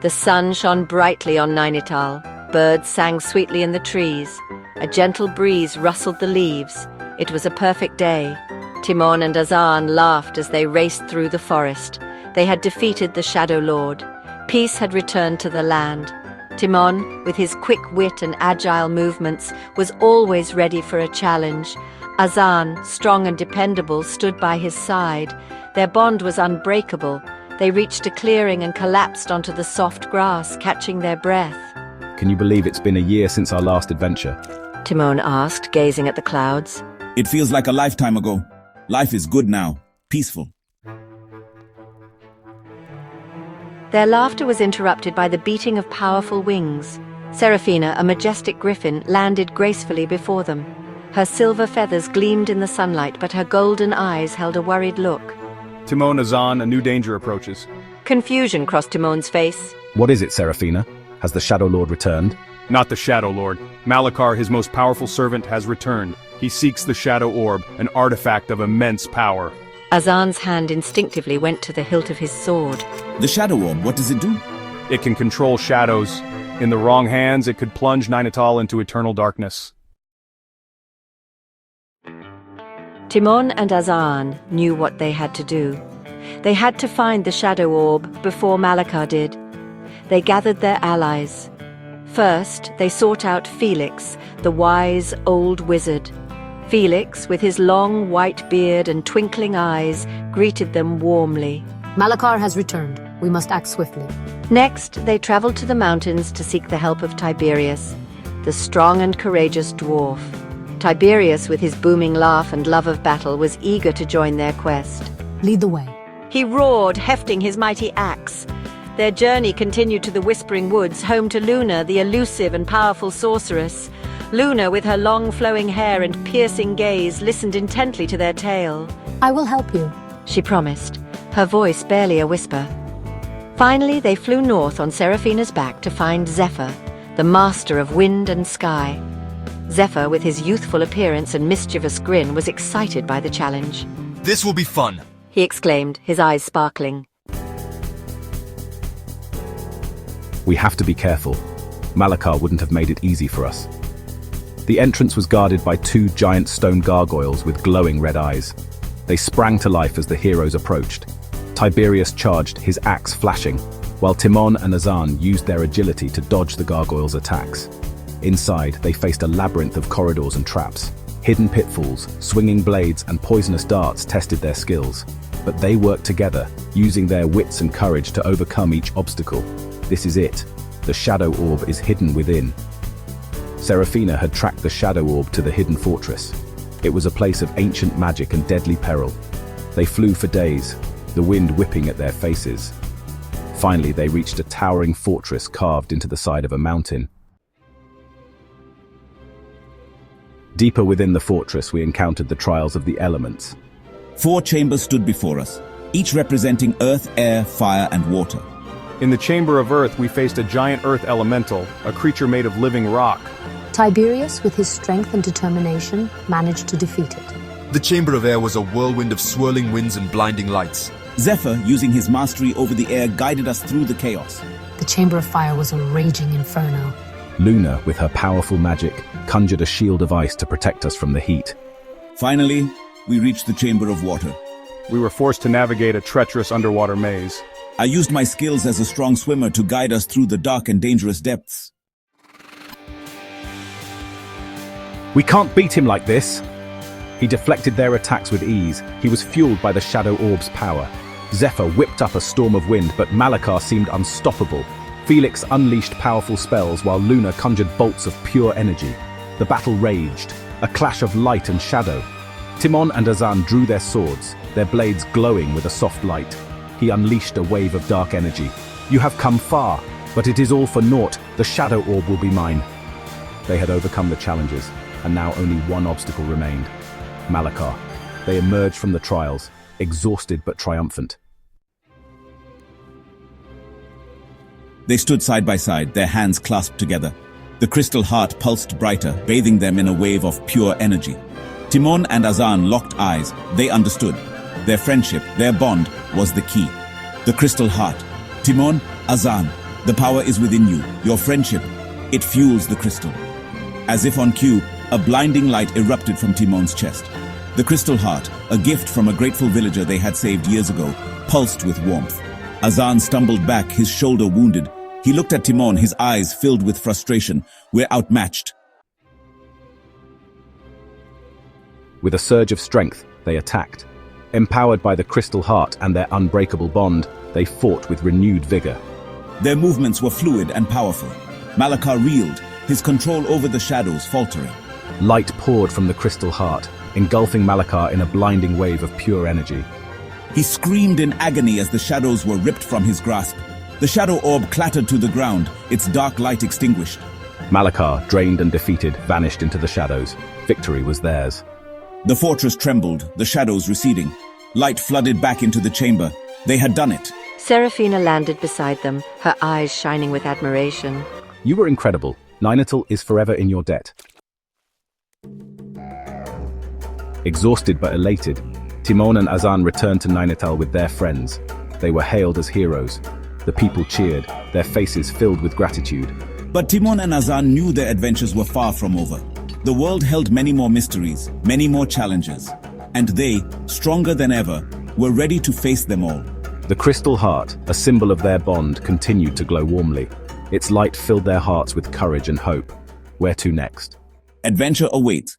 The sun shone brightly on Nainital. Birds sang sweetly in the trees. A gentle breeze rustled the leaves. It was a perfect day. Timon and Azaan laughed as they raced through the forest. They had defeated the Shadow Lord. Peace had returned to the land. Timon, with his quick wit and agile movements, was always ready for a challenge. Azaan, strong and dependable, stood by his side. Their bond was unbreakable. They reached a clearing and collapsed onto the soft grass, catching their breath. Can you believe it's been a year since our last adventure? Timon asked, gazing at the clouds. It feels like a lifetime ago. Life is good now, peaceful. Their laughter was interrupted by the beating of powerful wings. Seraphina, a majestic griffin, landed gracefully before them. Her silver feathers gleamed in the sunlight, but her golden eyes held a worried look. Timon, Azaan, a new danger approaches. Confusion crossed Timon's face. What is it, Seraphina? Has the Shadow Lord returned? Not the Shadow Lord. Malakar, his most powerful servant, has returned. He seeks the Shadow Orb, an artifact of immense power. Azaan's hand instinctively went to the hilt of his sword. The Shadow Orb, what does it do? It can control shadows. In the wrong hands, it could plunge Nainital into eternal darkness. Timon and Azaan knew what they had to do. They had to find the Shadow Orb before Malakar did. They gathered their allies. First, they sought out Felix, the wise old wizard. Felix, with his long white beard and twinkling eyes, greeted them warmly. Malakar has returned. We must act swiftly. Next, they traveled to the mountains to seek the help of Tiberius, the strong and courageous dwarf. Tiberius, with his booming laugh and love of battle, was eager to join their quest. Lead the way. He roared, hefting his mighty axe. Their journey continued to the Whispering Woods, home to Luna, the elusive and powerful sorceress. Luna, with her long flowing hair and piercing gaze, listened intently to their tale. I will help you, she promised, her voice barely a whisper. Finally, they flew north on Seraphina's back to find Zephyr, the master of wind and sky. Zephyr, with his youthful appearance and mischievous grin, was excited by the challenge. This will be fun, he exclaimed, his eyes sparkling. We have to be careful. Malakar wouldn't have made it easy for us. The entrance was guarded by two giant stone gargoyles with glowing red eyes. They sprang to life as the heroes approached. Tiberius charged, his axe flashing, while Timon and Azaan used their agility to dodge the gargoyles' attacks. Inside, they faced a labyrinth of corridors and traps. Hidden pitfalls, swinging blades, and poisonous darts tested their skills. But they worked together, using their wits and courage to overcome each obstacle. This is it. The Shadow Orb is hidden within. Seraphina had tracked the Shadow Orb to the hidden fortress. It was a place of ancient magic and deadly peril. They flew for days, the wind whipping at their faces. Finally, they reached a towering fortress carved into the side of a mountain. Deeper within the fortress, we encountered the trials of the elements. 4 chambers stood before us, each representing earth, air, fire, and water. In the Chamber of Earth, we faced a giant earth elemental, a creature made of living rock. Tiberius, with his strength and determination, managed to defeat it. The Chamber of Air was a whirlwind of swirling winds and blinding lights. Zephyr, using his mastery over the air, guided us through the chaos. The Chamber of Fire was a raging inferno. Luna, with her powerful magic, conjured a shield of ice to protect us from the heat. Finally, we reached the Chamber of Water. We were forced to navigate a treacherous underwater maze. I used my skills as a strong swimmer to guide us through the dark and dangerous depths. We can't beat him like this! He deflected their attacks with ease. He was fueled by the Shadow Orb's power. Zephyr whipped up a storm of wind, but Malakar seemed unstoppable. Felix unleashed powerful spells while Luna conjured bolts of pure energy. The battle raged, a clash of light and shadow. Timon and Azaan drew their swords, their blades glowing with a soft light. He unleashed a wave of dark energy. You have come far, but it is all for naught. The Shadow Orb will be mine. They had overcome the challenges, and now only one obstacle remained. Malakar. They emerged from the trials, exhausted but triumphant. They stood side by side, their hands clasped together. The crystal heart pulsed brighter, bathing them in a wave of pure energy. Timon and Azaan locked eyes. They understood. Their friendship, their bond, was the key. The crystal heart. Timon, Azaan, The power is within you, your friendship. It fuels the crystal. As if on cue, a blinding light erupted from Timon's chest. The crystal heart, a gift from a grateful villager they had saved years ago, pulsed with warmth. Azaan stumbled back, his shoulder wounded. He looked at Timon, his eyes filled with frustration. We're outmatched. With a surge of strength, they attacked. Empowered by the crystal heart and their unbreakable bond, they fought with renewed vigor. Their movements were fluid and powerful. Malakar reeled, his control over the shadows faltering. Light poured from the crystal heart, engulfing Malakar in a blinding wave of pure energy. He screamed in agony as the shadows were ripped from his grasp. The shadow orb clattered to the ground, its dark light extinguished. Malakar, drained and defeated, vanished into the shadows. Victory was theirs. The fortress trembled, the shadows receding. Light flooded back into the chamber. They had done it. Seraphina landed beside them, her eyes shining with admiration. You were incredible. Nainital is forever in your debt. Exhausted but elated, Timon and Azaan returned to Nainital with their friends. They were hailed as heroes. The people cheered, their faces filled with gratitude. But Timon and Azaan knew their adventures were far from over. The world held many more mysteries, many more challenges. And they, stronger than ever, were ready to face them all. The crystal heart, a symbol of their bond, continued to glow warmly. Its light filled their hearts with courage and hope. Where to next? Adventure awaits.